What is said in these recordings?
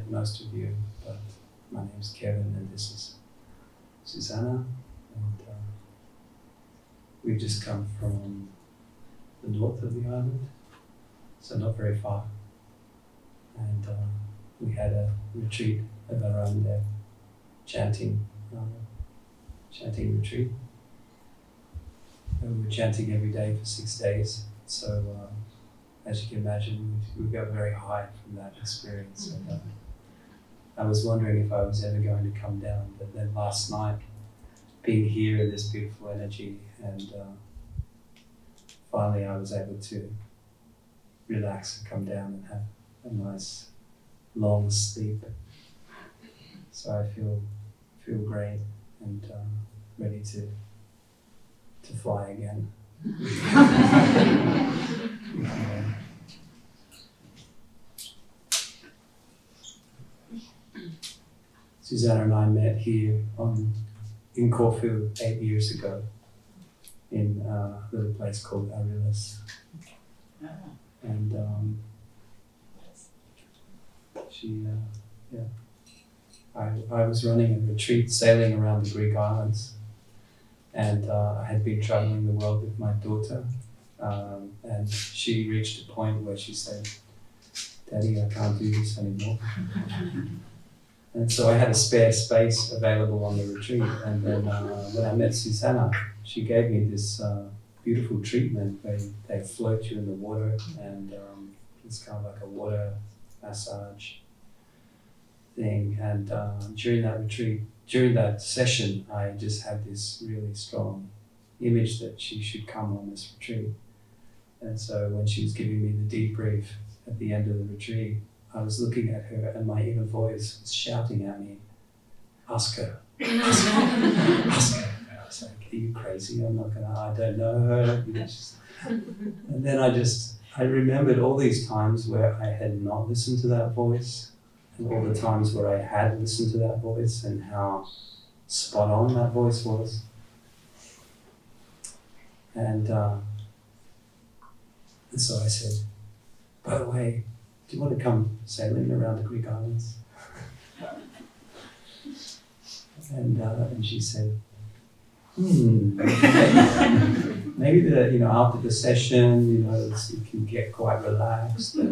met most of you, but my name is Kevin and this is Susanna. And we've just come from the north of the island, so not very far. And we had a retreat of our own there, chanting retreat. And we were chanting every day for 6 days. So as you can imagine, we got very high from that experience. And, I was wondering if I was ever going to come down, but then last night, being here in this beautiful energy, and finally I was able to relax and come down and have a nice long sleep. So I feel great and ready to fly again. Susanna and I met here in Corfu 8 years ago in a little place called Arilis. And I was running a retreat sailing around the Greek islands, and I had been traveling the world with my daughter, and she reached a point where she said, "Daddy, I can't do this anymore." And so I had a spare space available on the retreat, and then when I met Susanna, she gave me this beautiful treatment where they float you in the water, and it's kind of like a water massage thing. And during that retreat, during that session, I just had this really strong image that she should come on this retreat. And so when she was giving me the debrief at the end of the retreat, I was looking at her and my inner voice was shouting at me, "Ask her, ask her, ask her." And I was like, "Are you crazy? I don't know her." And then I remembered all these times where I had not listened to that voice, and all the times where I had listened to that voice and how spot on that voice was. And so I said, "By the way, do you want to come sailing around the Greek islands?" And she said, maybe after the session, you can get quite relaxed. And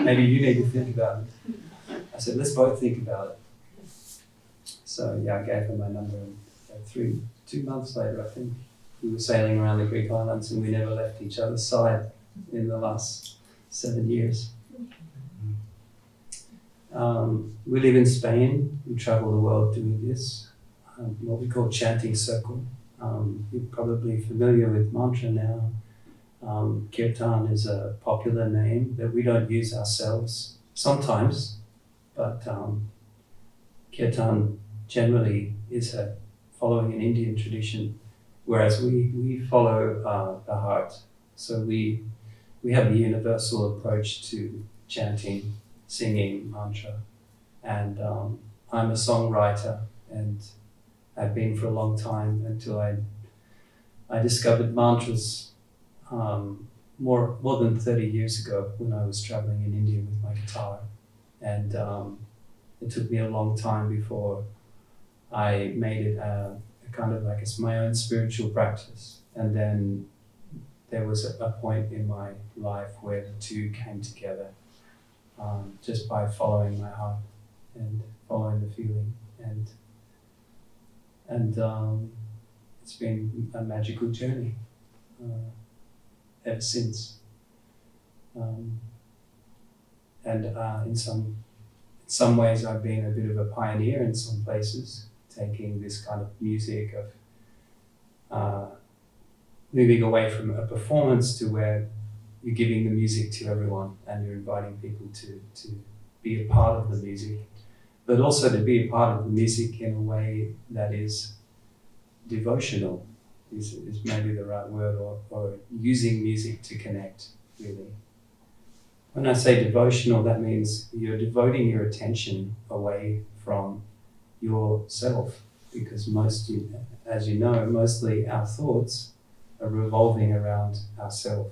maybe you need to think about it. I said, "Let's both think about it." So yeah, I gave her my number, and 2 months later, I think, we were sailing around the Greek islands, and we never left each other's side in the last 7 years. We live in Spain. We travel the world doing this, what we call chanting circle. You're probably familiar with mantra now. Kirtan is a popular name that we don't use ourselves sometimes, but Kirtan generally is following an Indian tradition, whereas we follow the heart. So we have a universal approach to chanting, singing mantra, and I'm a songwriter, and I've been for a long time until I discovered mantras more than 30 years ago when I was traveling in India with my guitar, and it took me a long time before I made it a kind of like it's my own spiritual practice. And then there was a point in my life where the two came together, just by following my heart and following the feeling, and it's been a magical journey ever since. In some ways, I've been a bit of a pioneer in some places, taking this kind of music of moving away from a performance to where you're giving the music to everyone and you're inviting people to be a part of the music, but also to be a part of the music in a way that is devotional, is maybe the right word, or using music to connect, really. When I say devotional, that means you're devoting your attention away from yourself, because as you know, mostly our thoughts are revolving around ourself.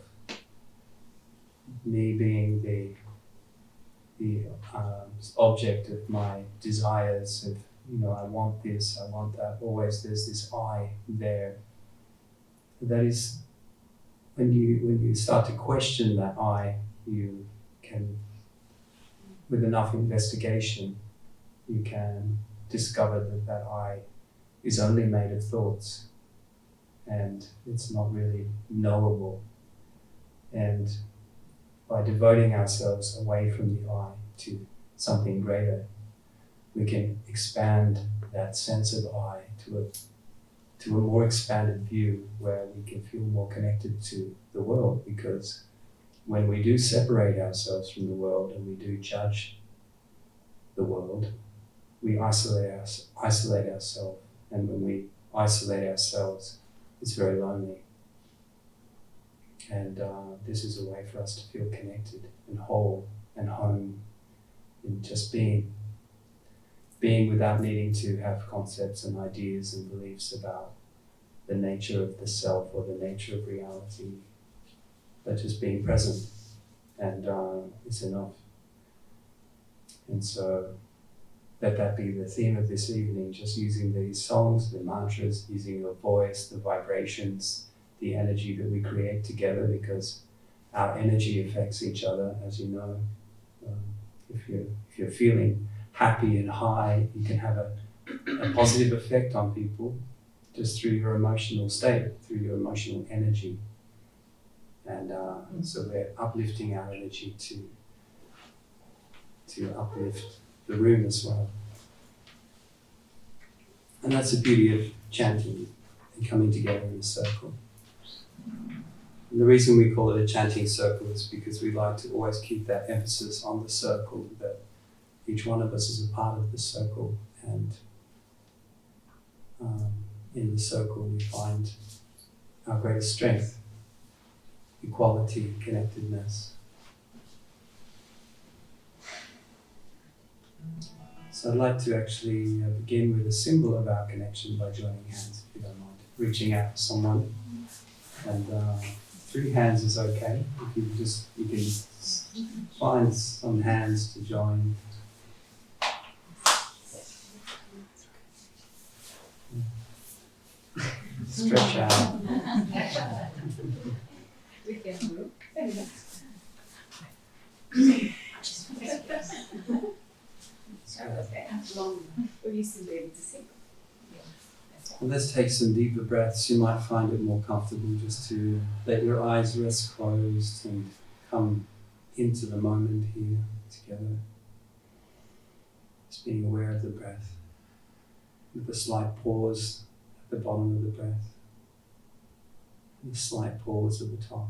Me being the object of my desires of, I want this, I want that. Always there's this I there. That is, when you start to question that I, you can, with enough investigation, you can discover that I is only made of thoughts, and it's not really knowable. And by devoting ourselves away from the I to something greater, we can expand that sense of I to a more expanded view where we can feel more connected to the world. Because when we do separate ourselves from the world and we do judge the world, we isolate ourselves. And when we isolate ourselves, it's very lonely. And this is a way for us to feel connected and whole and home in just being without needing to have concepts and ideas and beliefs about the nature of the self or the nature of reality, but just being present, and it's enough. And so let that be the theme of this evening, just using these songs, the mantras, using your voice, the vibrations, the energy that we create together, because our energy affects each other, as you know. If you're feeling happy and high, you can have a positive effect on people just through your emotional state, through your emotional energy. And so we're uplifting our energy to uplift the room as well. And that's the beauty of chanting and coming together in a circle. And the reason we call it a chanting circle is because we like to always keep that emphasis on the circle, that each one of us is a part of the circle, and in the circle we find our greatest strength, equality, connectedness. So I'd like to actually begin with a symbol of our connection by joining hands, if you don't mind. Reaching out to someone, and 3 hands is okay. You can find some hands to join. Stretch out. We can move. Long. We used to be able to see. And let's take some deeper breaths. You might find it more comfortable just to let your eyes rest closed and come into the moment here together. Just being aware of the breath, with a slight pause at the bottom of the breath, and a slight pause at the top.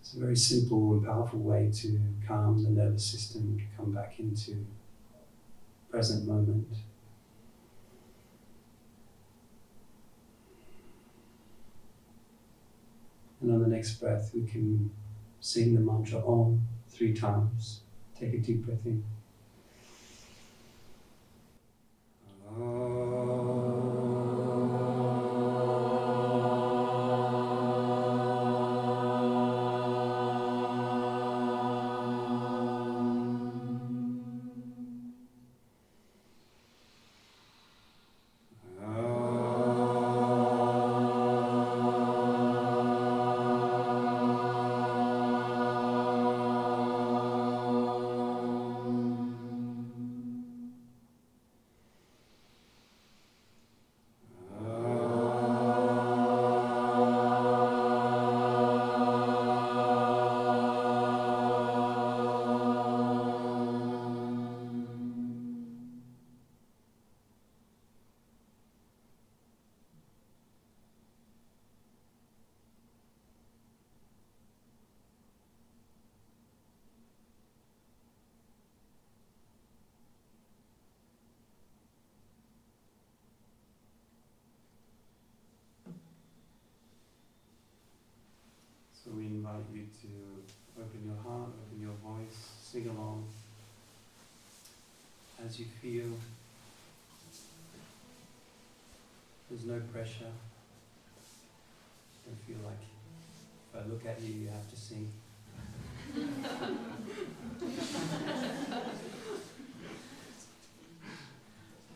It's a very simple and powerful way to calm the nervous system, to come back into present moment. And on the next breath, we can sing the mantra Om 3 times. Take a deep breath in. So we invite you to open your heart, open your voice, sing along as you feel. There's no pressure. Don't feel like If I look at you, you have to sing.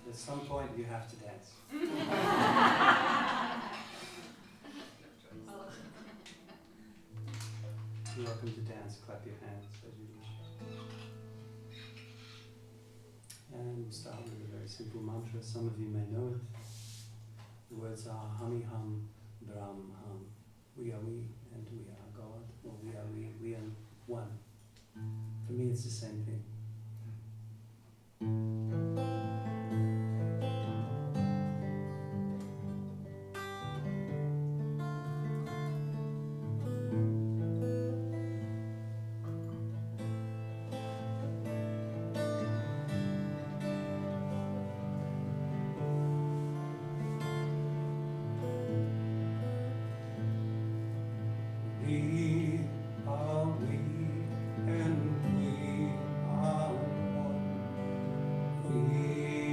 At some point, you have to dance. You're welcome to dance, clap your hands as you wish. And we'll start with a very simple mantra. Some of you may know it. The words are Hami Hum, Brahm Hum. We are we, and we are God. Or we are we are one. For me, it's the same thing. We are we, and we are one. We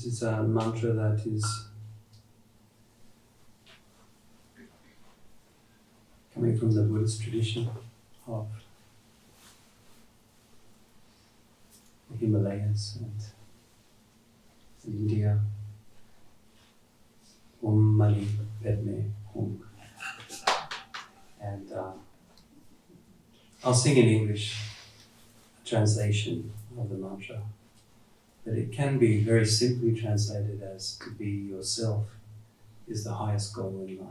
This is a mantra that is coming from the Buddhist tradition of the Himalayas and India. Om Mani Padme Hum. And I'll sing in English a translation of the mantra, but it can be very simply translated as to be yourself is the highest goal in life.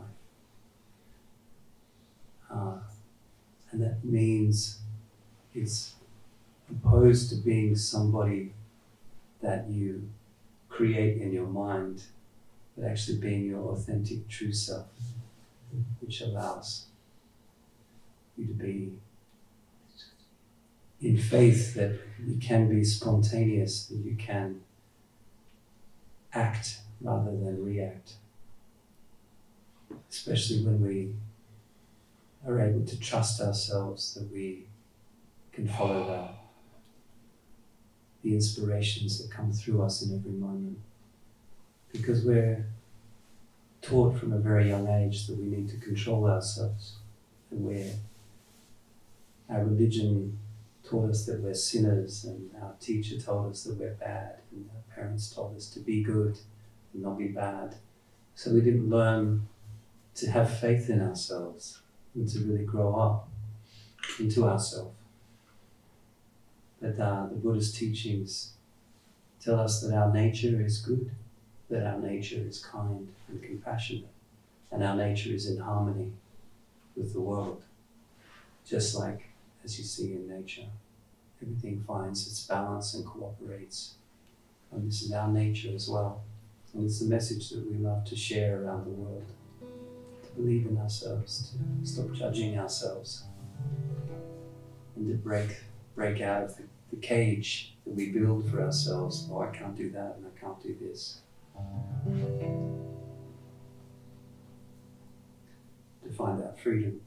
And that means it's opposed to being somebody that you create in your mind, but actually being your authentic true self, which allows you to be in faith that you can be spontaneous, that you can act rather than react, especially when we are able to trust ourselves that we can follow the inspirations that come through us in every moment. Because we're taught from a very young age that we need to control ourselves, and our religion taught us that we're sinners, and our teacher told us that we're bad, and our parents told us to be good and not be bad. So we didn't learn to have faith in ourselves and to really grow up into ourselves. But the Buddhist teachings tell us that our nature is good, that our nature is kind and compassionate, and our nature is in harmony with the world. Just like, as you see in nature, everything finds its balance and cooperates. And this is our nature as well. And it's the message that we love to share around the world. To believe in ourselves, to stop judging ourselves, and to break out of the cage that we build for ourselves. Oh, I can't do that and I can't do this. To find that freedom.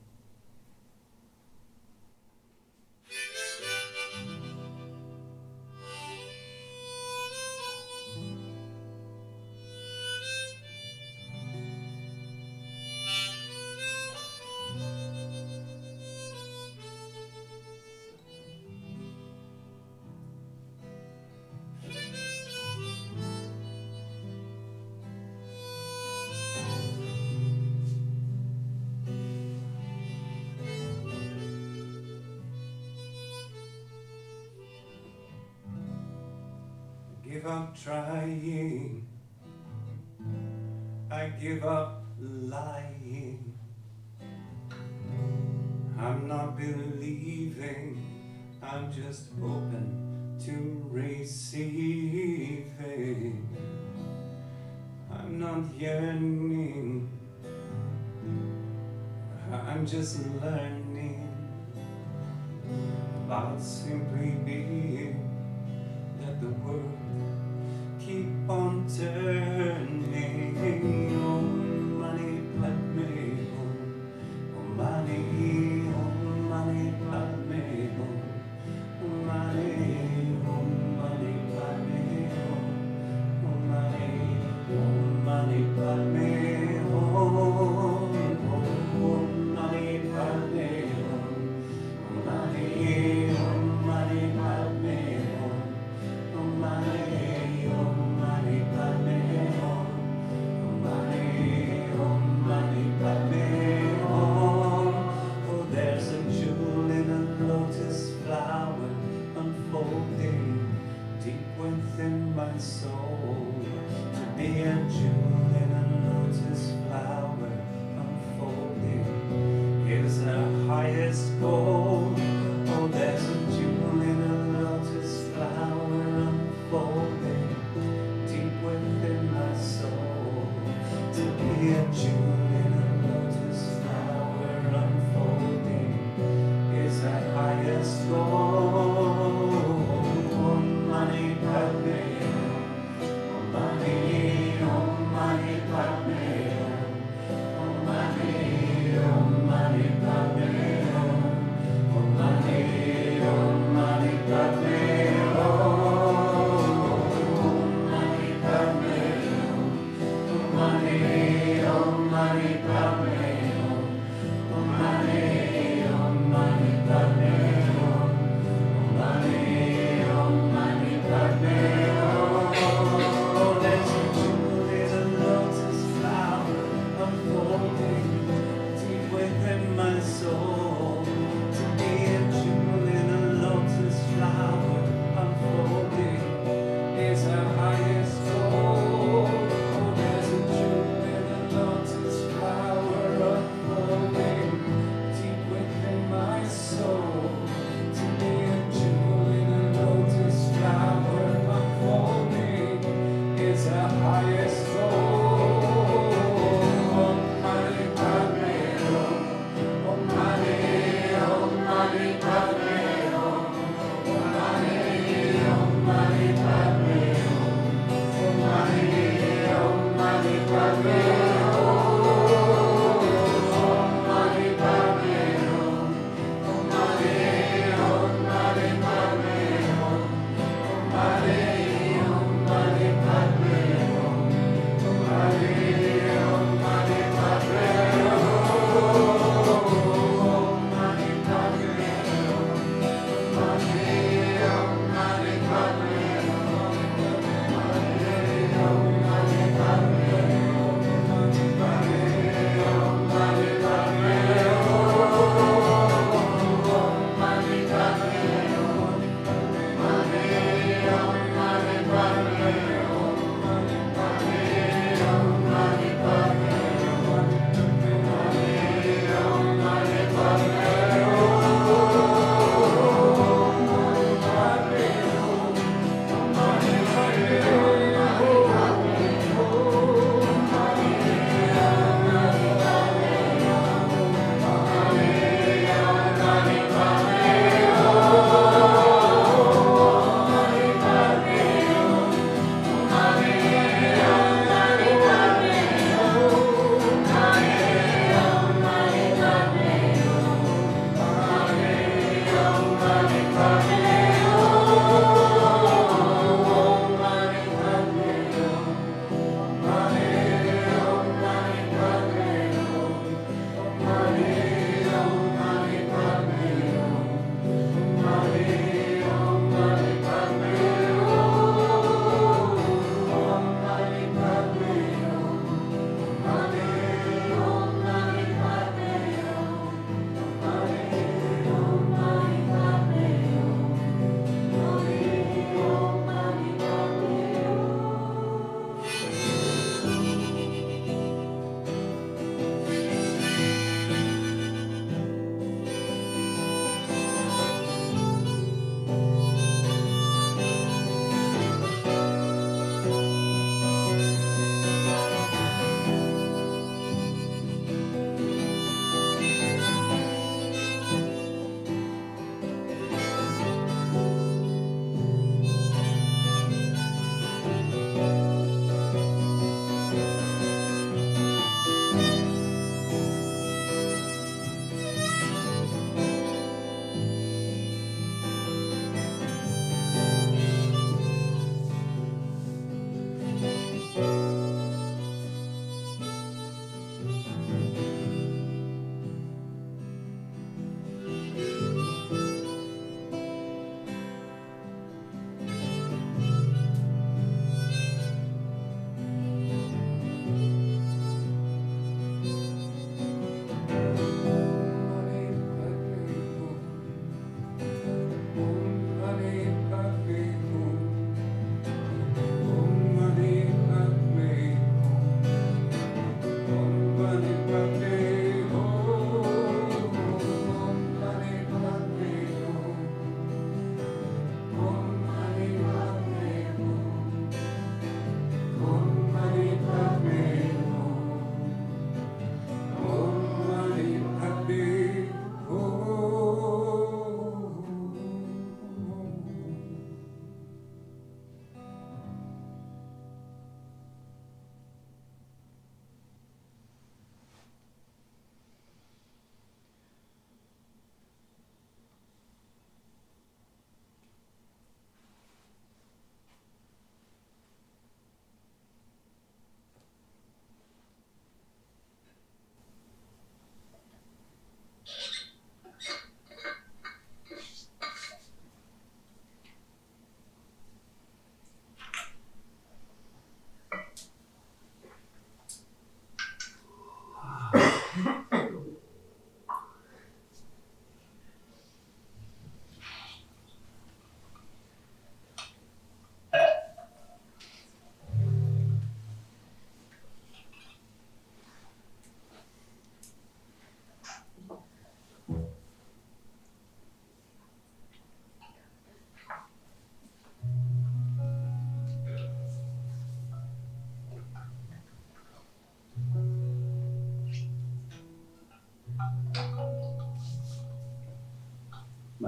Give up trying, I give up lying, I'm not believing, I'm just open to receiving, I'm not yearning, I'm just learning about simply being. Let the world keep on turning. Oh, money, Padme, oh, money, Padme, oh, money, Padme, oh, money, Padme, oh, money, Padme, oh, money, Padme. There's a jewel in a lotus flower unfolding deep within my soul. To be a jewel in a lotus flower unfolding is the highest goal. Oh, there's a jewel in a lotus flower unfolding deep within my soul. To be a jewel in a lotus flower unfolding is the highest goal. Oh, money, Padme, oh, money, Mani, Om Mani Padme Hum. Om Mani, Om Mani Padme Hum. Om Mani, Om Mani Padme Hum. Oh, there's a jewel in a lotus flower unfolding deep within my soul. To be a jewel in a lotus flower unfolding is our highest goal. Oh, there's a jewel in a lotus flower unfolding deep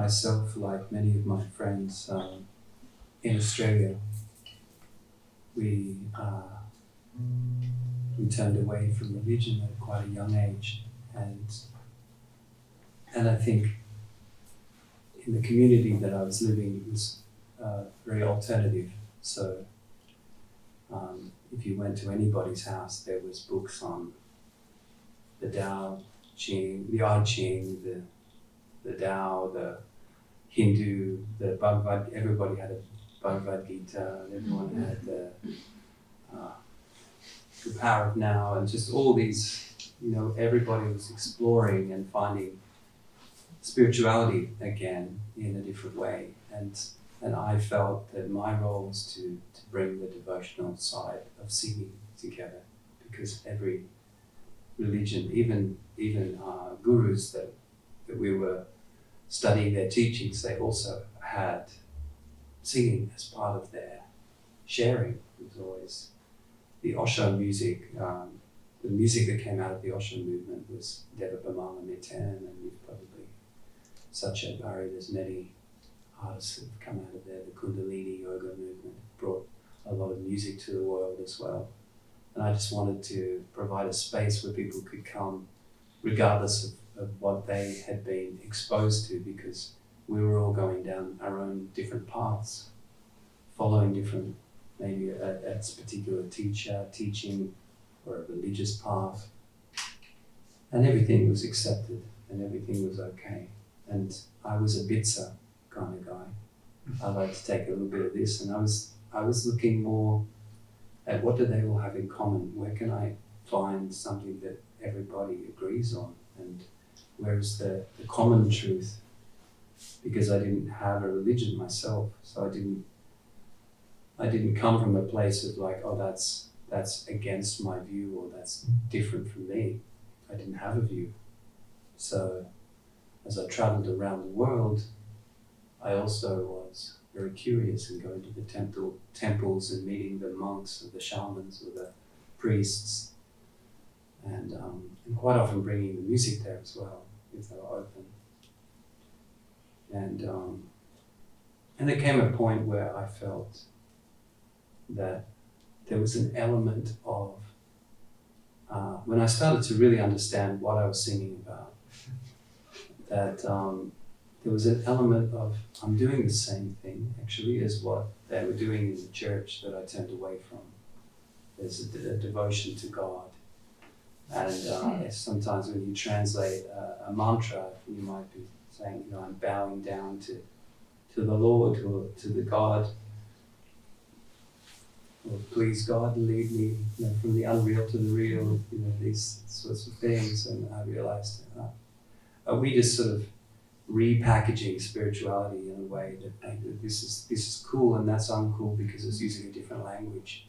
myself, like many of my friends in Australia, we turned away from religion at quite a young age, and I think in the community that I was living, it was very alternative. So if you went to anybody's house, there was books on the Tao Ching, the I Ching, the Tao, the Hindu, the Bhagavad. Everybody had a Bhagavad Gita, and everyone had the power of now, and just all these. Everybody was exploring and finding spirituality again in a different way, and I felt that my role was to bring the devotional side of singing together, because every religion, even gurus that we were studying their teachings, they also had singing as part of their sharing. It was always the Osho music. The music that came out of the Osho movement was Deva Bamala Miten, and you've probably Sachet Bari. There's many artists that have come out of there. The Kundalini Yoga movement brought a lot of music to the world as well. And I just wanted to provide a space where people could come regardless of what they had been exposed to, because we were all going down our own different paths, following different, maybe a particular teacher, teaching, or a religious path. And everything was accepted and everything was okay. And I was a bitsa kind of guy. I like to take a little bit of this, and I was looking more at what do they all have in common? Where can I find something that everybody agrees on? And where is the common truth? Because I didn't have a religion myself, so I didn't come from a place of like, oh, that's against my view, or that's different from me. I didn't have a view. So as I traveled around the world, I also was very curious and going to the temples and meeting the monks or the shamans or the priests, and quite often bringing the music there as well, if they were open. And there came a point where I felt that there was an element of, when I started to really understand what I was singing about, that there was an element of, I'm doing the same thing actually as what they were doing in the church that I turned away from. There's a devotion to God. And sometimes when you translate a mantra, you might be saying, I'm bowing down to the Lord, or to the God, or please God, lead me from the unreal to the real, these sorts of things. And I realized, are we just sort of repackaging spirituality in a way that this is cool and that's uncool because it's using a different language?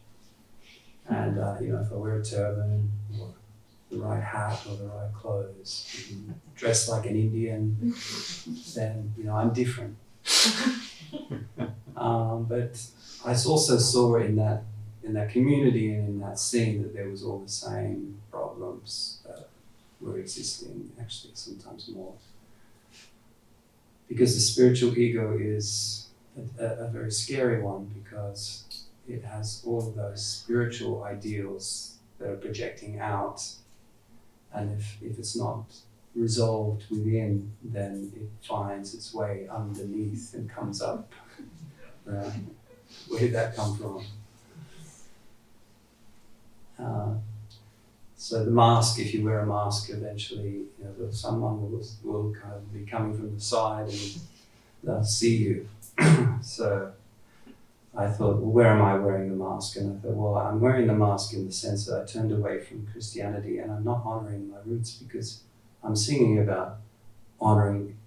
And if I wear a turban or the right hat or the right clothes, dress like an Indian, then I'm different. But I also saw in that community and in that scene that there was all the same problems that were existing, actually sometimes more. Because the spiritual ego is a very scary one, because it has all of those spiritual ideals that are projecting out, and if it's not resolved within, then it finds its way underneath and comes up. Right? Where did that come from? So the mask, if you wear a mask, eventually someone will kind of be coming from the side and they'll see you. So I thought, well, where am I wearing the mask? And I thought, well, I'm wearing the mask in the sense that I turned away from Christianity and I'm not honoring my roots, because I'm singing about honoring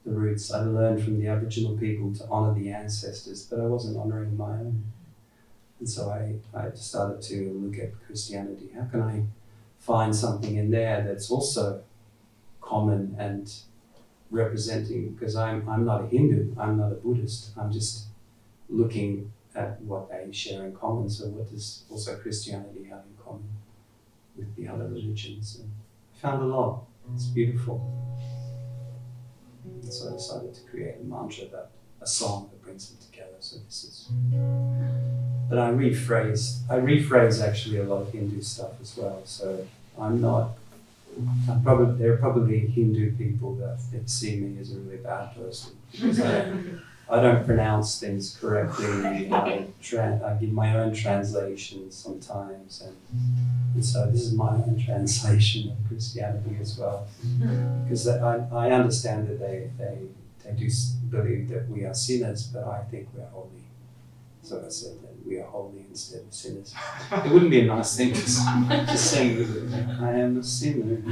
the roots. I learned from the Aboriginal people to honor the ancestors, but I wasn't honoring my own. And so I started to look at Christianity. How can I find something in there that's also common and representing? Because I'm not a Hindu, I'm not a Buddhist. I'm just looking at what they share in common. So what does also Christianity have in common with the other religions? And I found a lot. It's beautiful. And so I decided to create a mantra, a song that brings them together. So this is. But I rephrase actually a lot of Hindu stuff as well. So there are probably Hindu people that see me as a really bad person because I don't pronounce things correctly. I give my own translations sometimes, and so this is my own translation of Christianity as well, because I understand that they do believe that we are sinners, but I think we're holy. So I said that we are holy instead of sinners. It wouldn't be a nice thing to sing, would it? I am a sinner.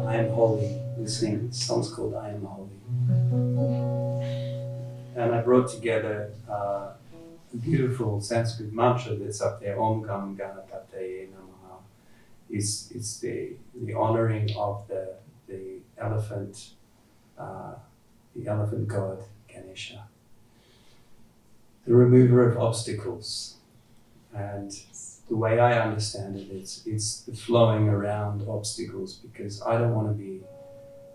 I am holy. The song's called I Am Holy. And I brought together a beautiful Sanskrit mantra that's up there, Om Gam Ganapataye Namaha. It's the honoring of the elephant god Ganesha, the remover of obstacles. And the way I understand it, it's the flowing around obstacles, because I don't want to be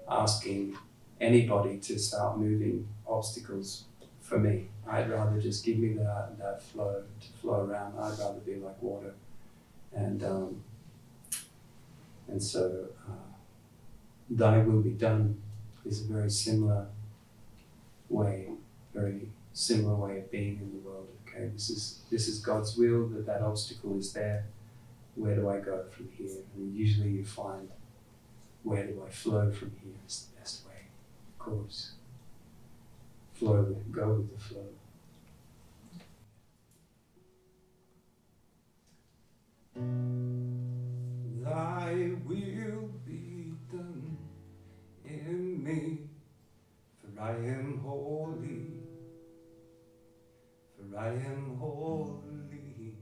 asking anybody to start moving obstacles for me. I'd rather just give me that flow to flow around. I'd rather be like water. And so Thy will be done is a very similar way of being in the world. Okay, this is God's will, that obstacle is there. Where do I go from here? And usually you find, where do I flow from here is the best way. Of course, go with the flow. Thy will be done in me, for I am holy, for I am holy.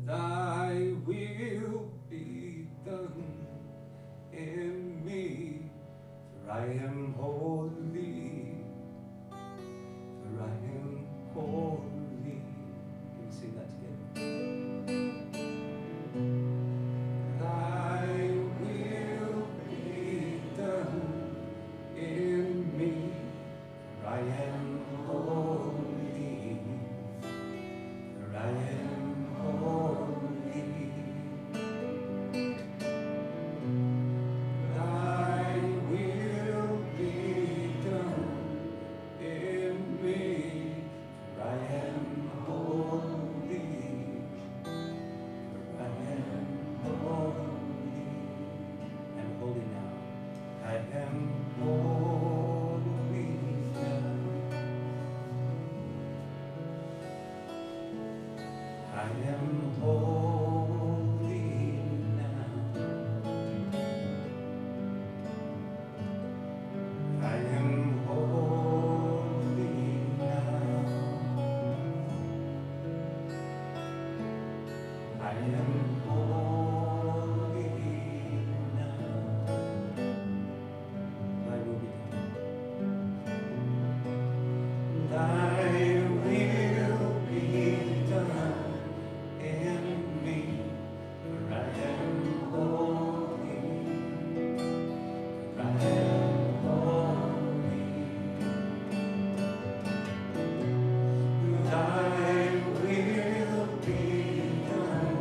Thy will be done in me, for I am holy, for I am holy. Can we sing that together? Thy will be done in me, for I am holy, for I am holy. Thy will be done in me, for I am holy, for I am holy. I'm holy now. I am holy now. I am holy now. I am holy now. I am holy now. Thy will be done. Thy will be done in me, for I am holy, for I am holy. Thy will be done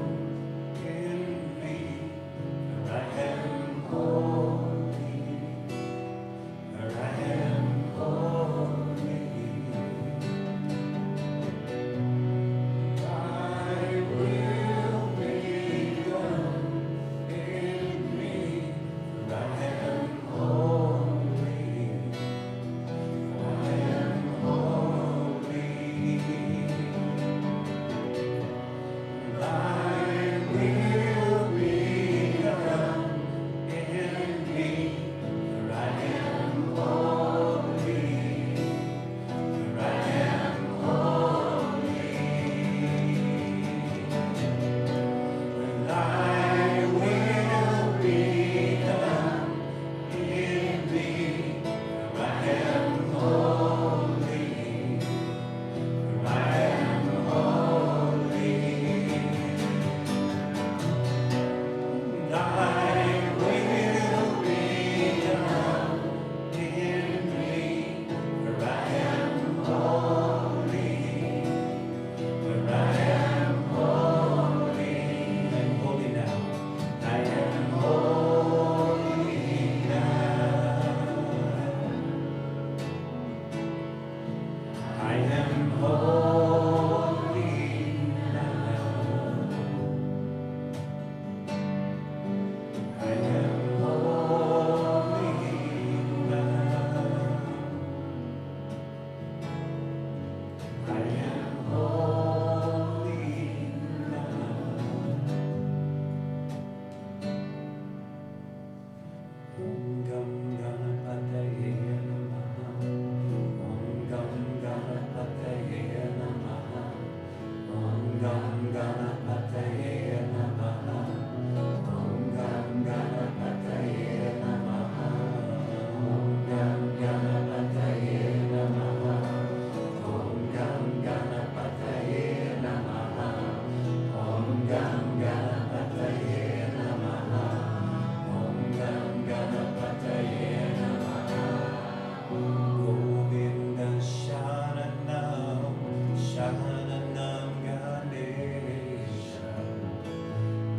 Sharanam Ganesha,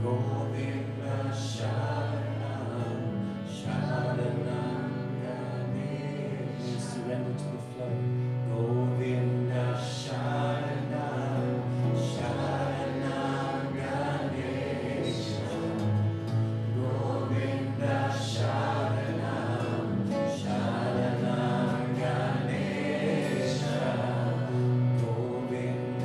Govinda Sharanam, Sharanam Ganesha. Surrender to the flow. Govinda Sharanam, Sharanam Ganesha, Govinda Sharanam, Sharanam Ganesha, Govinda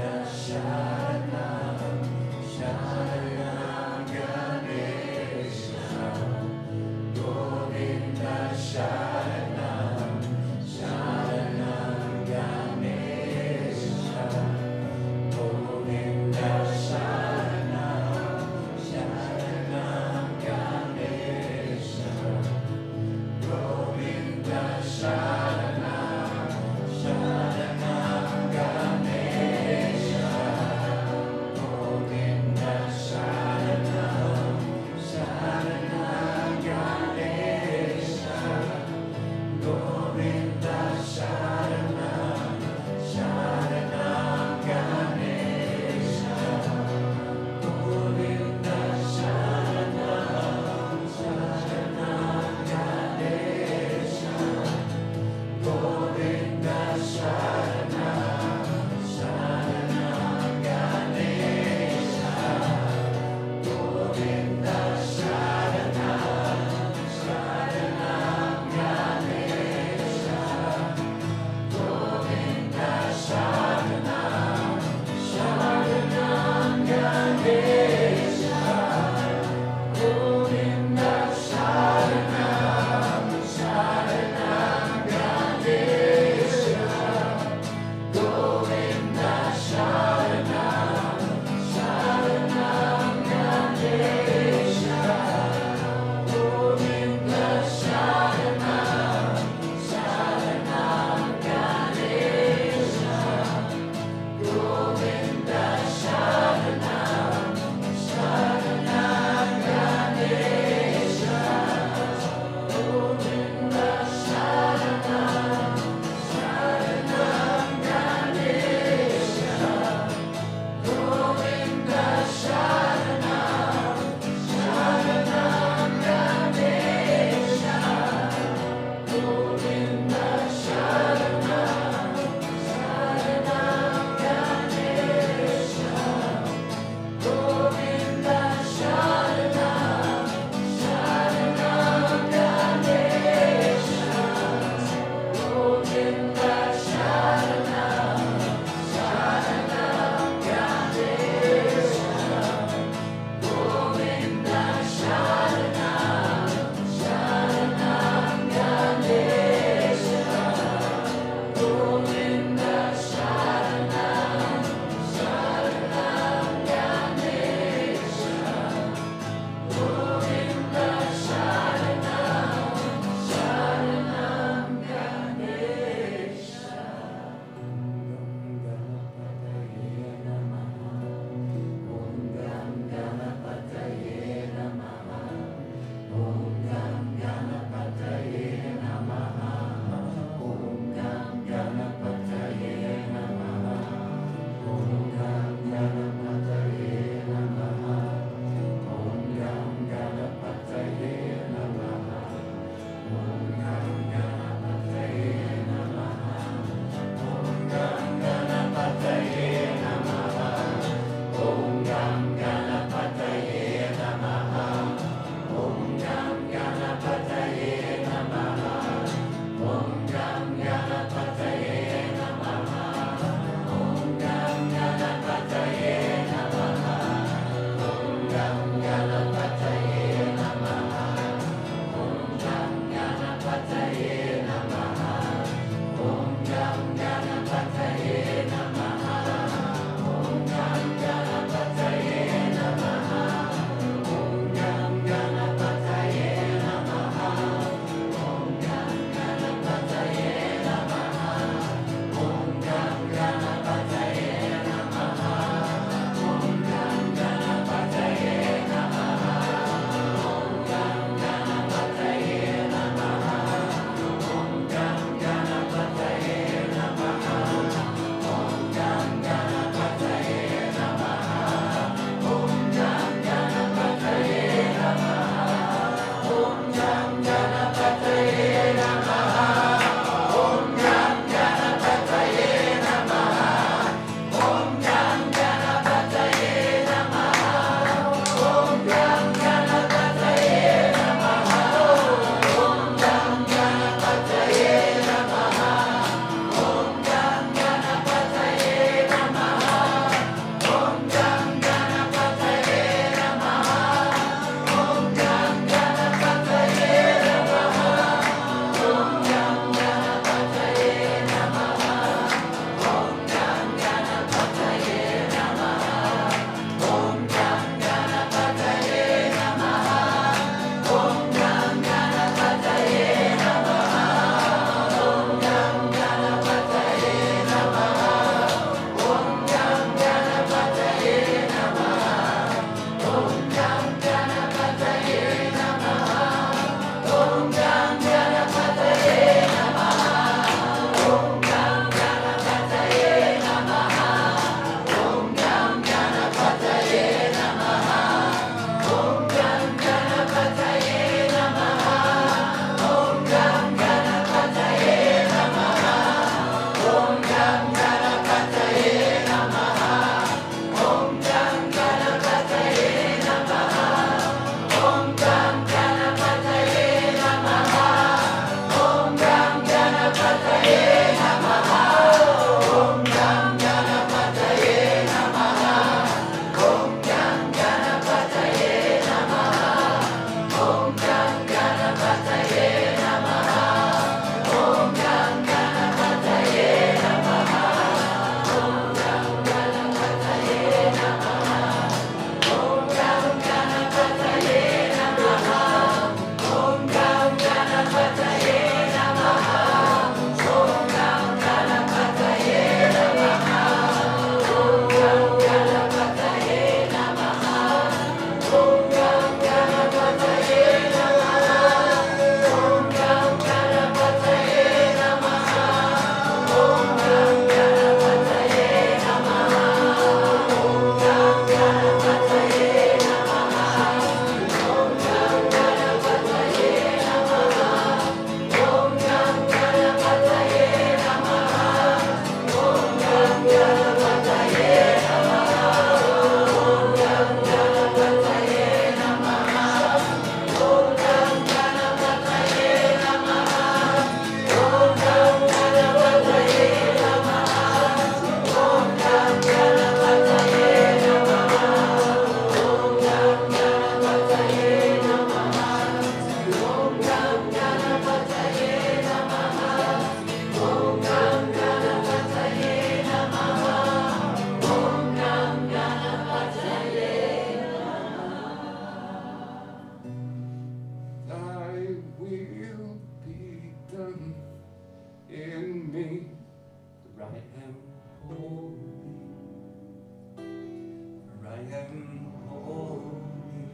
am holy.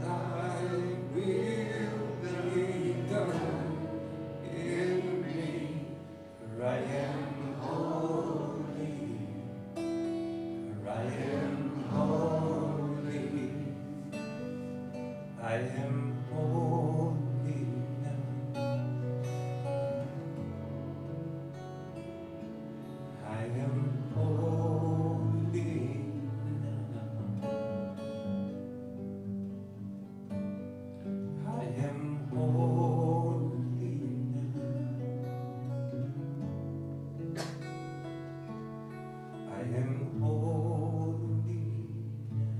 Thy will be done in me, for I am holy, for I am holy, I am holy now, I am holy now, I am holy now, I am holy now.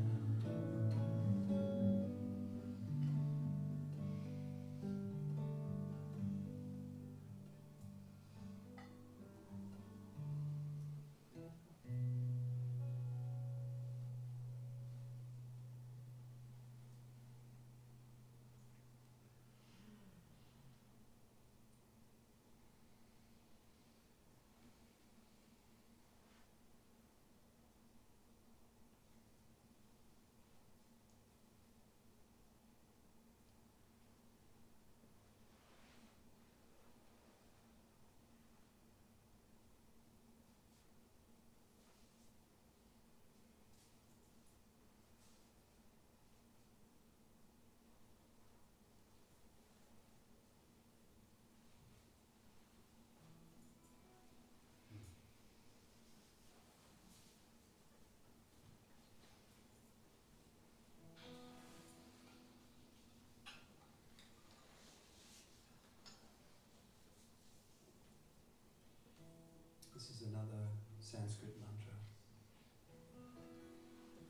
This is another Sanskrit mantra.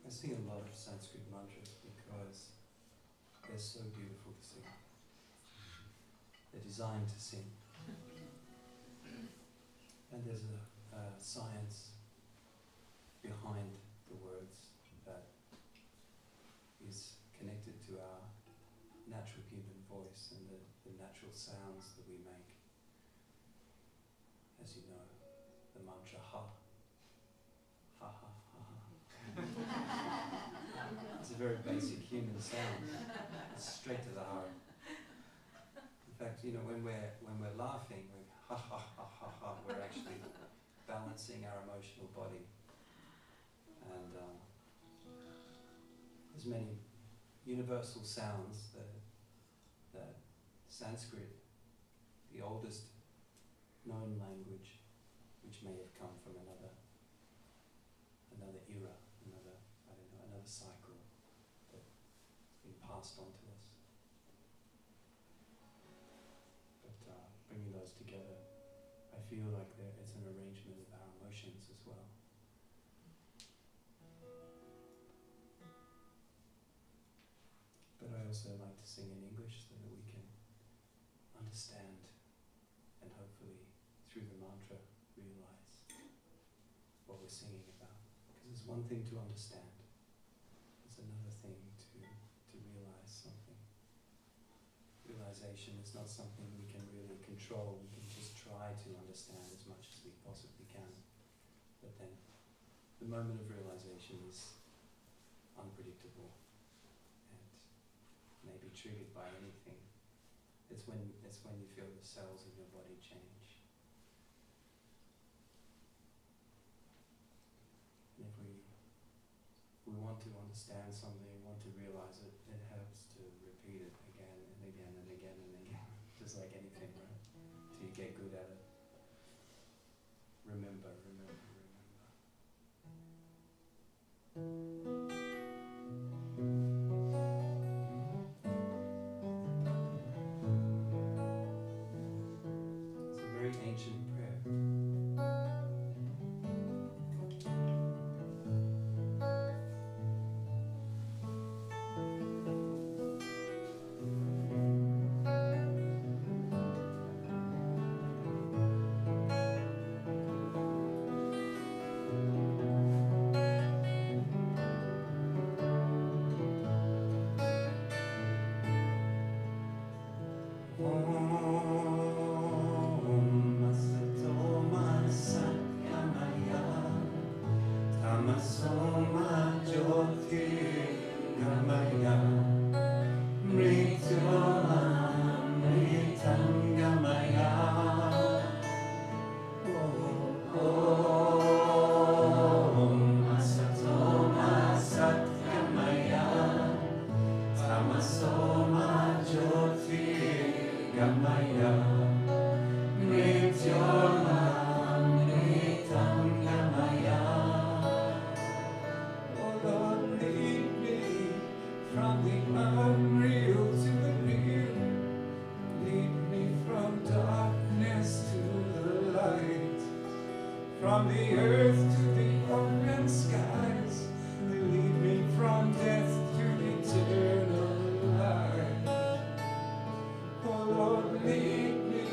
I sing a lot of Sanskrit mantras because they're so beautiful to sing. They're designed to sing. And there's a science behind the words that is connected to our natural human voice and the natural sounds that we make. As you know, the mantra ha. Ha ha ha ha. It's a very basic human sound. It's straight to the heart. In fact, you know, when we're laughing, we're ha ha ha ha ha, we're actually balancing our emotional body. And there's many universal sounds that Sanskrit, the oldest known language, which may have come from another era, another cycle that's been passed on to us. But bringing those together, I feel like it's an arrangement of our emotions as well. But I also like to sing in English so that we can understand and hopefully through the mantra realize what we're singing about. Because it's one thing to understand, it's another thing to realize something. Realization is not something we can really control. We can just try to understand as much as we possibly can. But then the moment of realization is unpredictable and may be triggered by anything. It's when you feel the cells in your body change. And if we want to understand something, want to realize it, it helps to repeat it again and again and again and again, just like anything, right? Till you get good at it. Remember, remember, remember. It's a very ancient prayer. Tamasoma Jyoti Gamaya Mrityomamritam Gamaya Om Asatoma Satgamaya Tamasoma Jyoti Gamaya Mrityomamritam Gamaya. Oh Lord, lead me from the unreal to the real. Lead me from darkness to the light, from the earth to the open skies. Lead me from death to eternal life. Oh Lord, lead me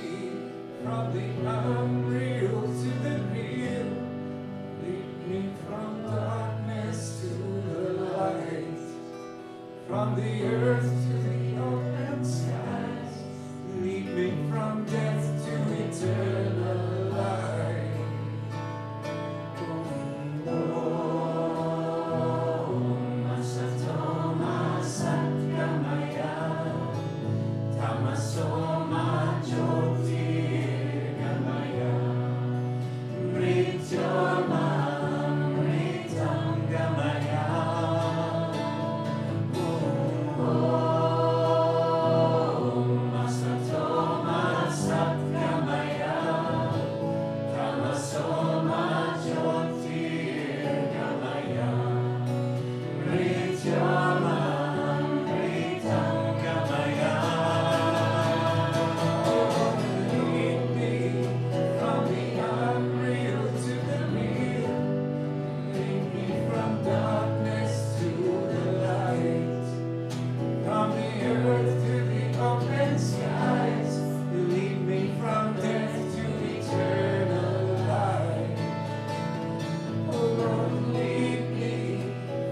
from the unreal to the real. Lead me from darkness to the light, from the earth to the open skies. Lead me from death to eternal life. Om Asatoma Satgamaya Tamasoma Jyoti Gamaya Mrityomamritam Gamaya. Om Asatoma Satgamaya Tamasoma Jyoti Gamaya Mrityomamritam Gamaya. Lead me from the unreal to the real. Lead me from darkness to the light, from the earth to the open skies. Lead me from death to eternal life. Oh Lord, lead me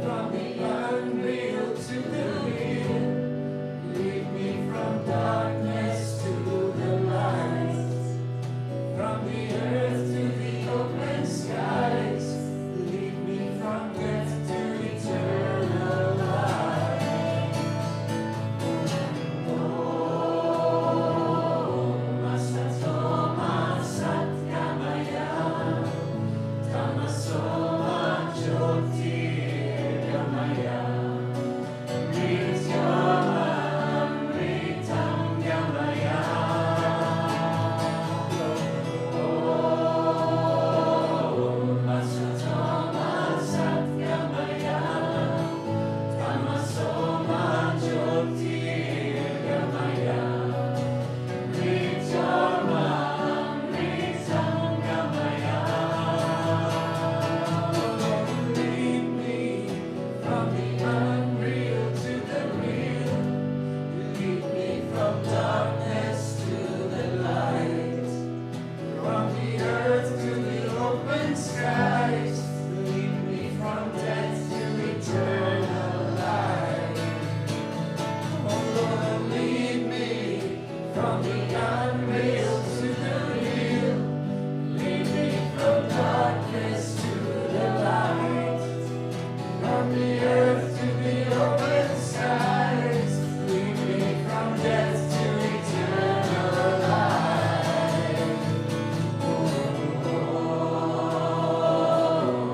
from the unreal to the real. Lead me from darkness to the light, from the earth to the open skies. Lead me from death to eternal life. Om Asatoma Satgamaya Tamasoma Jyoti Gamaya Mrityomamritam Gamaya. Om Asatoma Satgamaya Tamasoma Jyoti Gamaya Mrityomamritam Gamaya. Lead me from the unreal to the real. Lead me from darkness to the light, from the earth to the open skies. Lead me from death to eternal life. Oh Lord, lead me from the unreal to the real. Lead me from darkness to the light, from the earth to the open skies. Lead me from death to eternal life. Om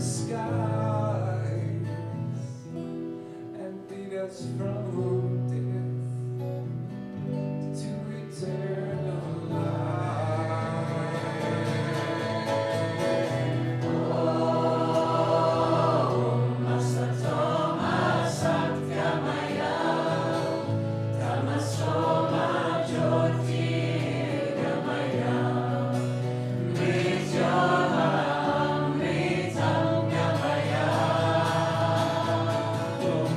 skies and lead us from death to eternal life. Om Asatoma Satgamaya Tamasoma Jyotirgamaya Mrityomamritangamaya. Om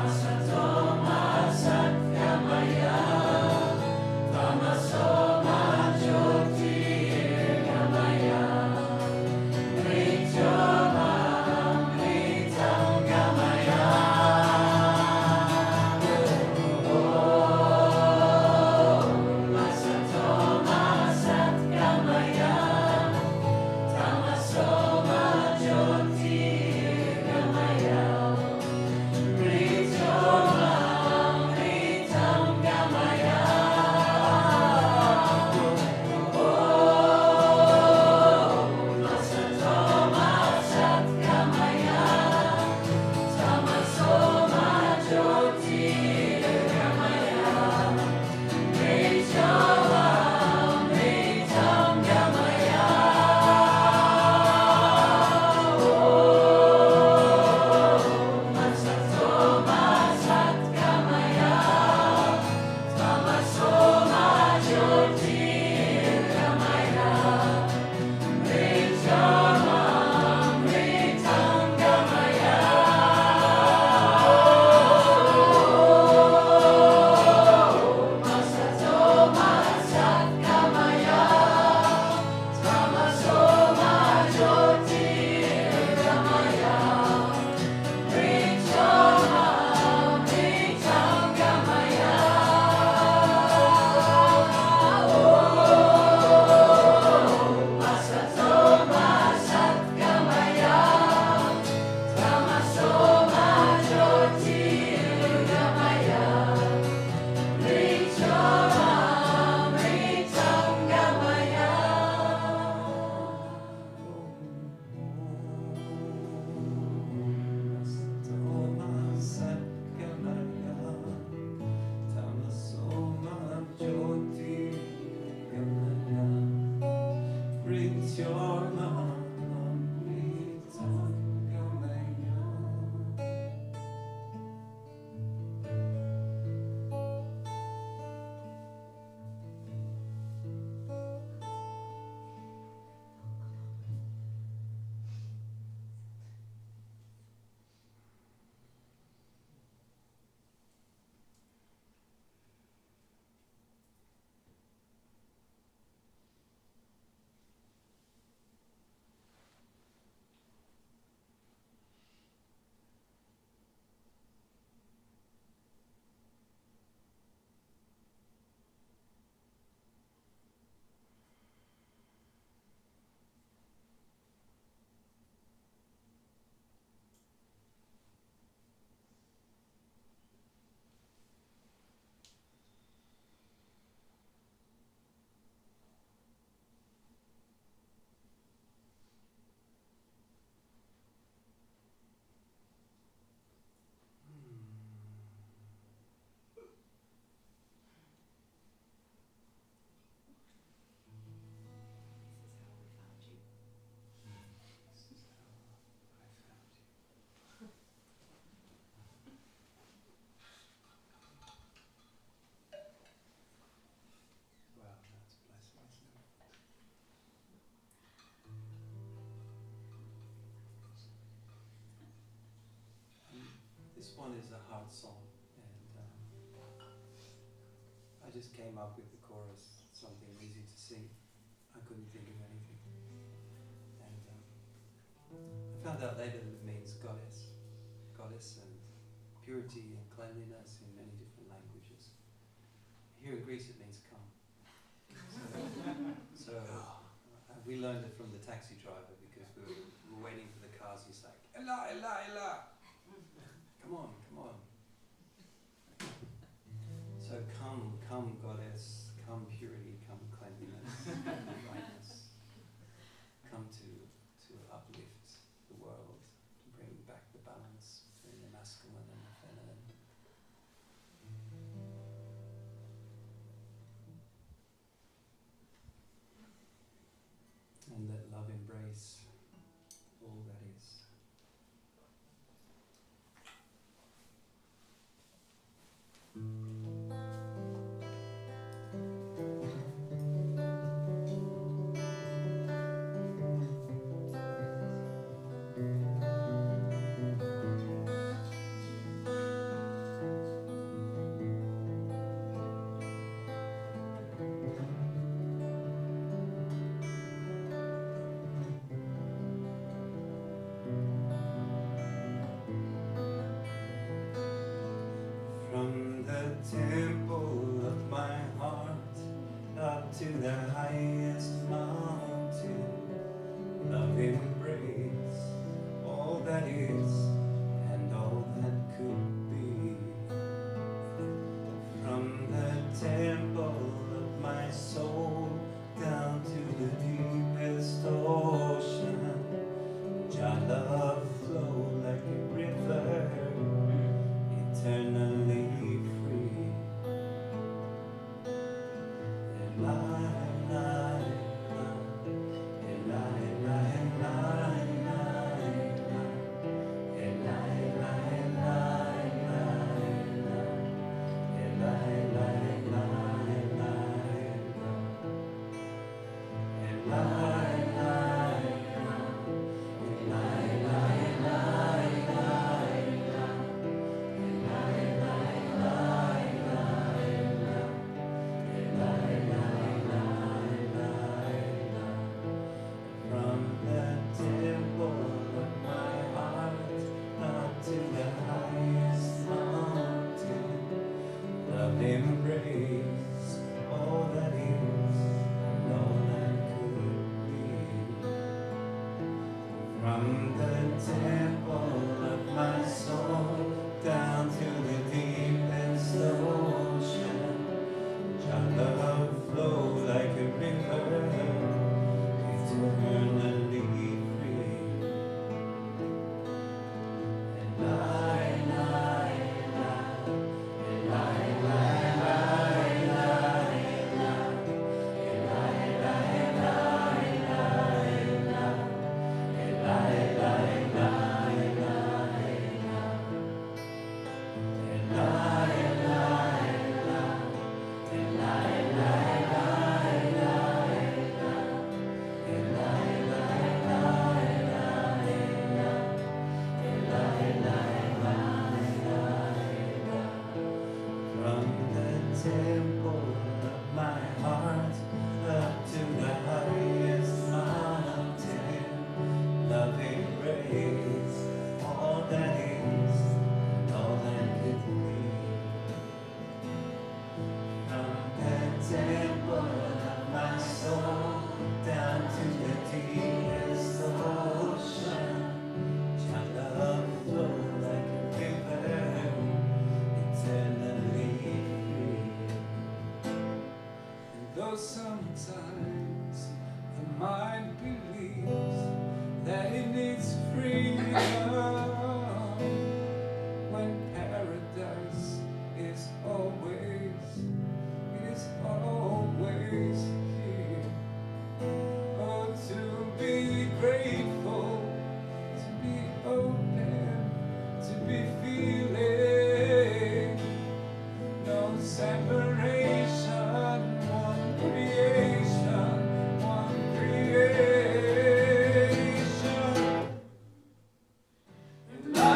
Asatoma Satgamaya Tamasoma Jyotirgamaya Mrityomamritangamaya. Om Asatoma Satgamaya Tamasoma Jyotirgamaya Mrityomamritangamaya. Om Asatoma Satgamaya Tamasoma Jyotirgamaya Mrityomamritangamaya. Om Asatoma Satgamaya Tamasoma Jyotirgamaya Mrityomamritangamaya. Om Asatoma Satgamaya Tamasoma Jyotirgamaya Mrityomamritangamaya. Om Asatoma Satgamaya Tamasoma Jyotirgamaya Mrityomamritangamaya. Asatoma Satgamaya Tamasoma Jyotirgamaya Mrityomamritangamaya. Wow, that's a blessing, isn't it? This one is a heart song, and I just came up with the chorus, something easy to sing. I couldn't think of anything, and I found out later that it means goddess, goddess, and purity and cleanliness in many different languages. Here in Greece, it means come. So we learned it from the taxi driver because we were waiting for the cars. He's like, Ella, Ella, Ella, come on, come on. So come goddess, come purity, come cleanliness, lightness. love embrace all that is. From the temple of my heart up to the highest mountain, love embrace all that is and all that could be. From the temple of my soul down to the deepest ocean, your love flow like a river, eternally free. From the temple of my heart up to the highest mountain, love embrace all that is and all that could be. From the temple of my soul down to the deepest ocean, your love flow like a river, eternally free. And from the temple of my heart up to the highest mountain, love embrace all that is and all that could be. From the temple of my soul down to the deepest ocean, your love flow like a river, eternally free. And though sometimes the mind believes that it needs freedom, when paradise is always here. Oh, to be grateful, to be open, to be feeling no separation, one creation, one creation. And I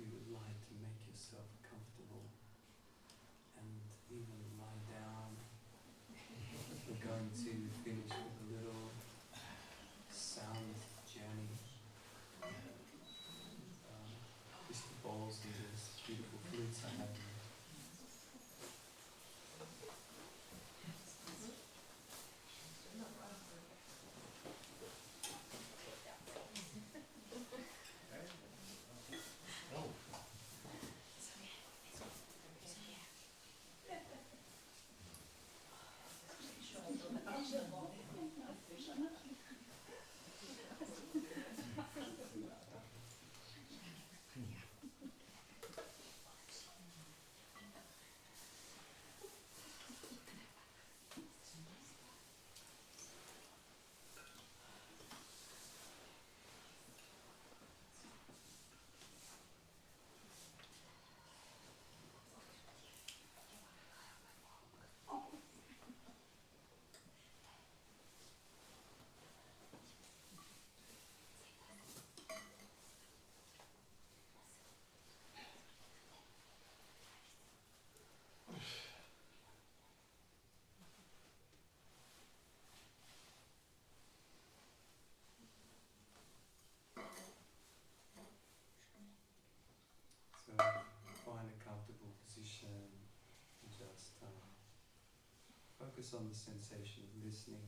you would like to make yourself comfortable and even lie down. We're going to finish with a little sound journey. Crystal balls and these beautiful flutes I have here. So find a comfortable position and just focus on the sensation of listening.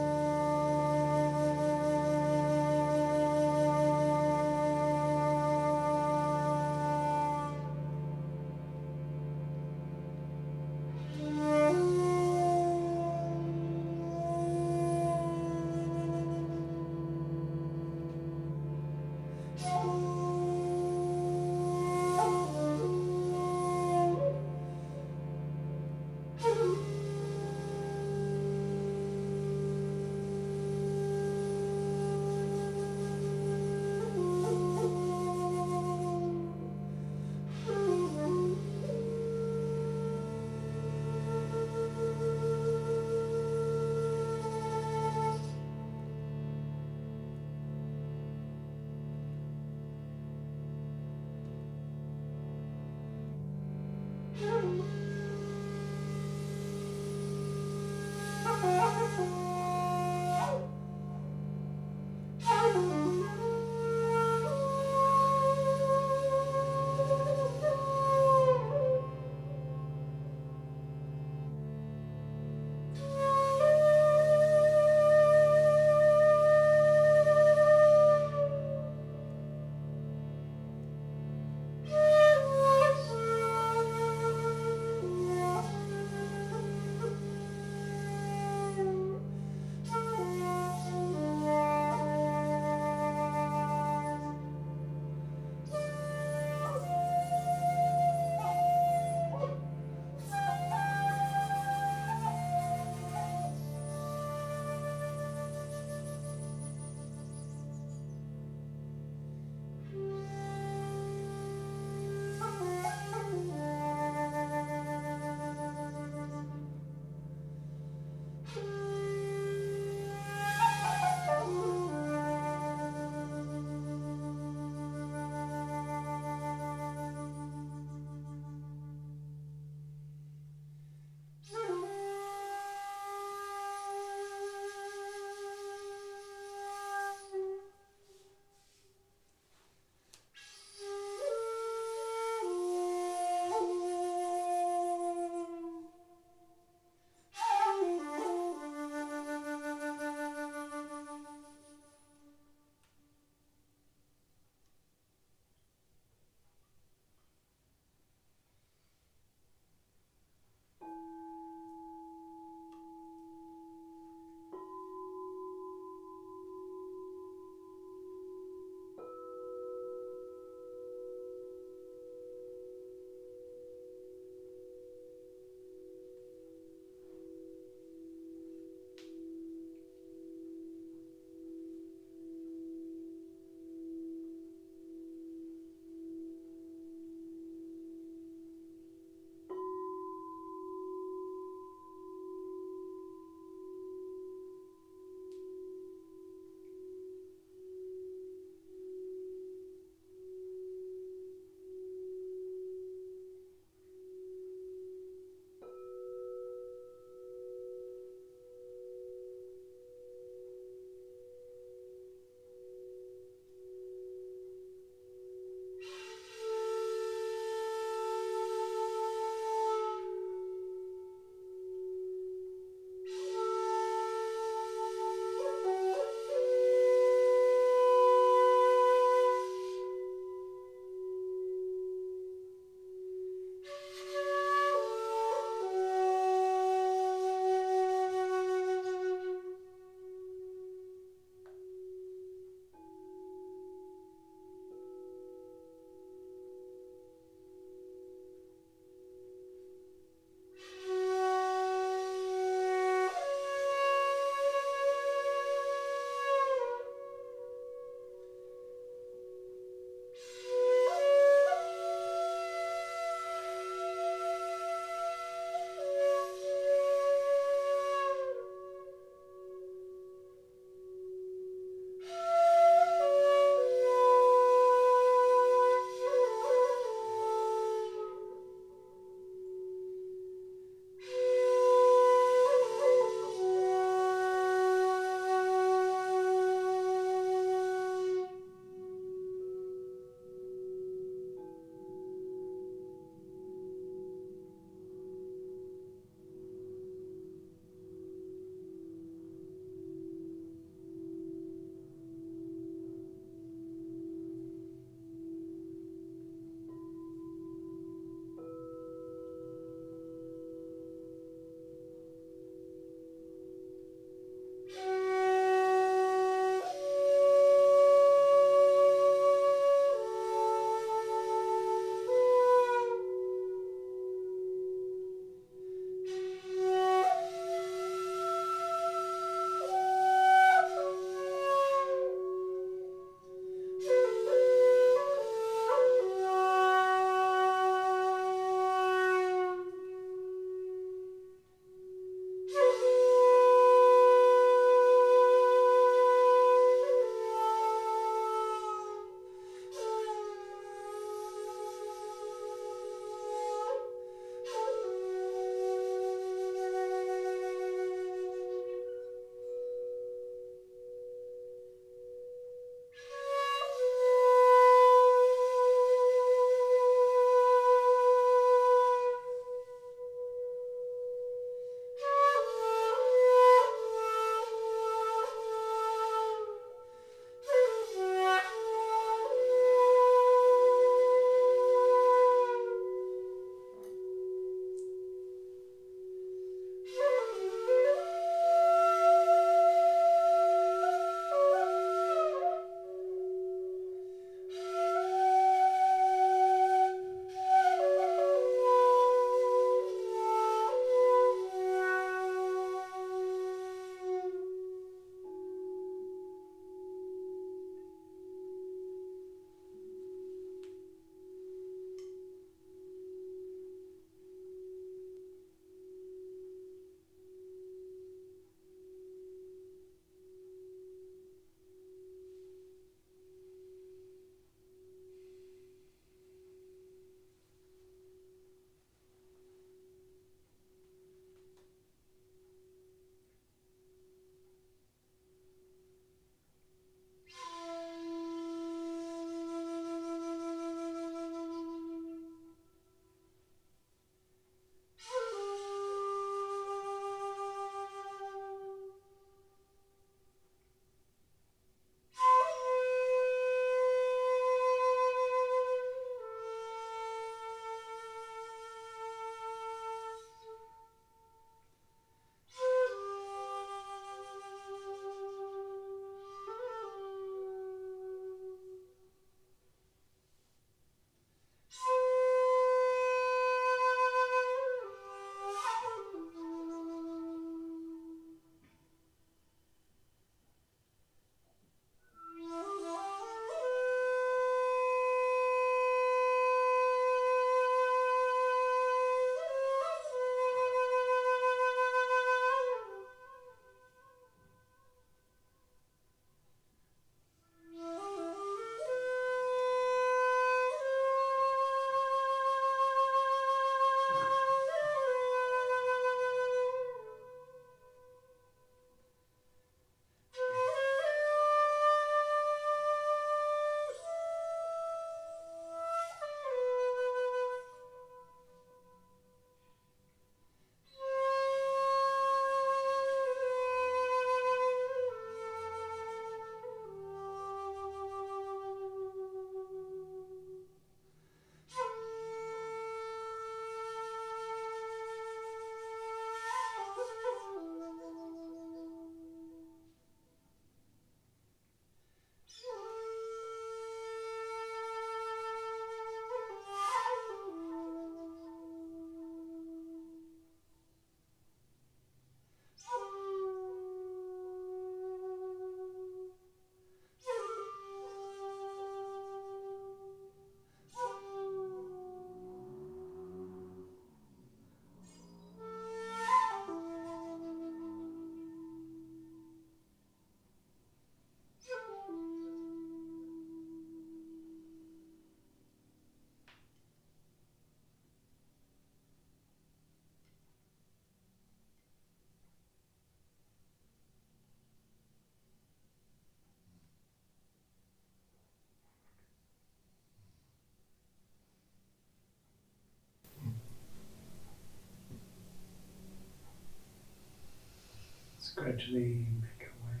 gradually make our way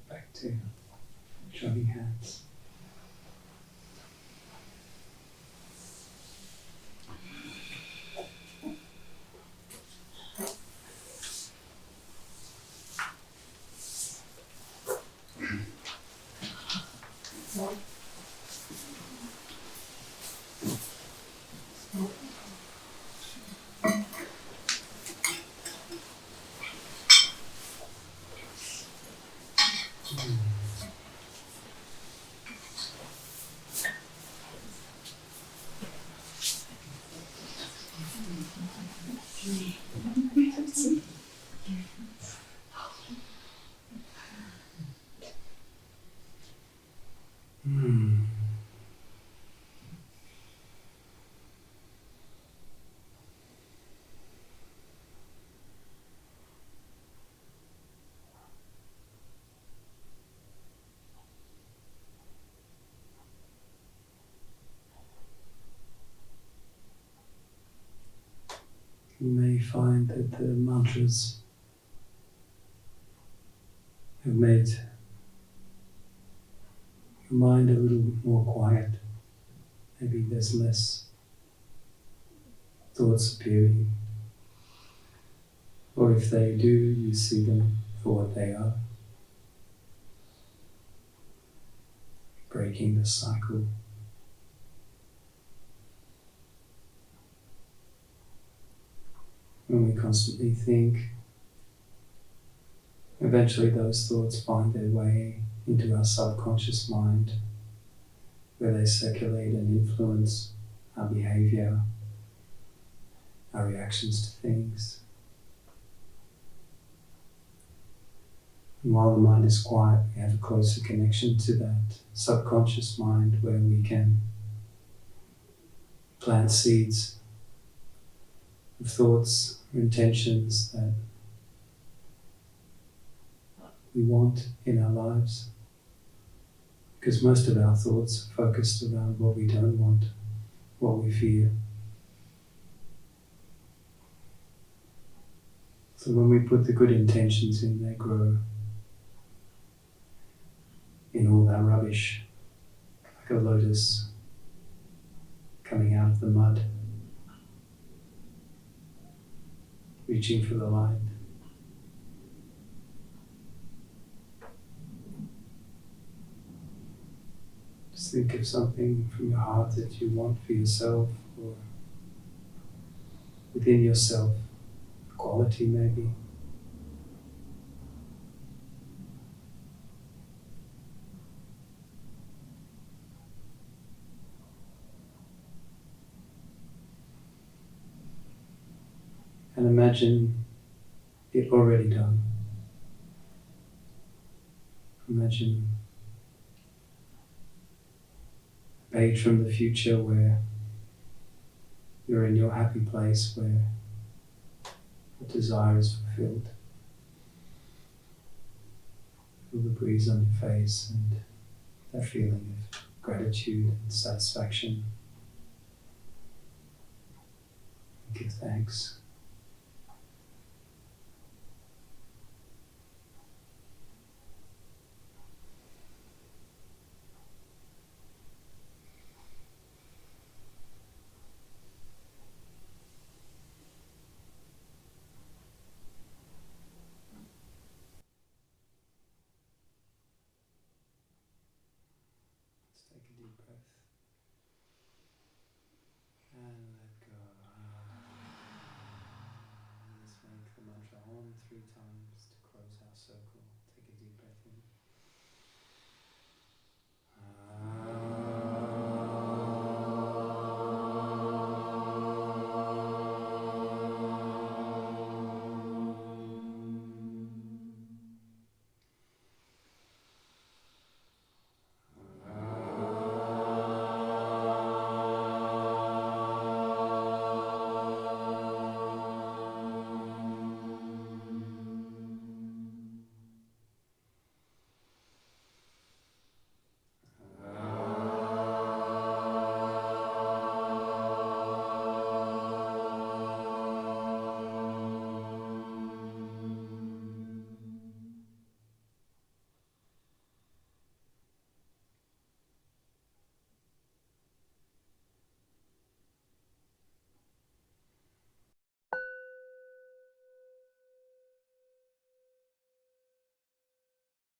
back to joining hands. Hmm. You may find that the mantras have made your mind a little more quiet. Maybe there's less thoughts appearing. Or if they do, you see them for what they are. Breaking the cycle. When we constantly think, eventually those thoughts find their way into our subconscious mind, where they circulate and influence our behavior, our reactions to things. And while the mind is quiet, we have a closer connection to that subconscious mind where we can plant seeds of thoughts or intentions that we want in our lives. Because most of our thoughts are focused around what we don't want, what we fear. So when we put the good intentions in, they grow in all that rubbish, like a lotus coming out of the mud, reaching for the light. Just think of something from your heart that you want for yourself or within yourself, a quality maybe. And imagine it already done. Imagine a page from the future where you're in your happy place, where the desire is fulfilled. Feel the breeze on your face and that feeling of gratitude and satisfaction. Give thanks. Let's take a deep breath and let go. Let's make the mantra Om 3 times to close our circle.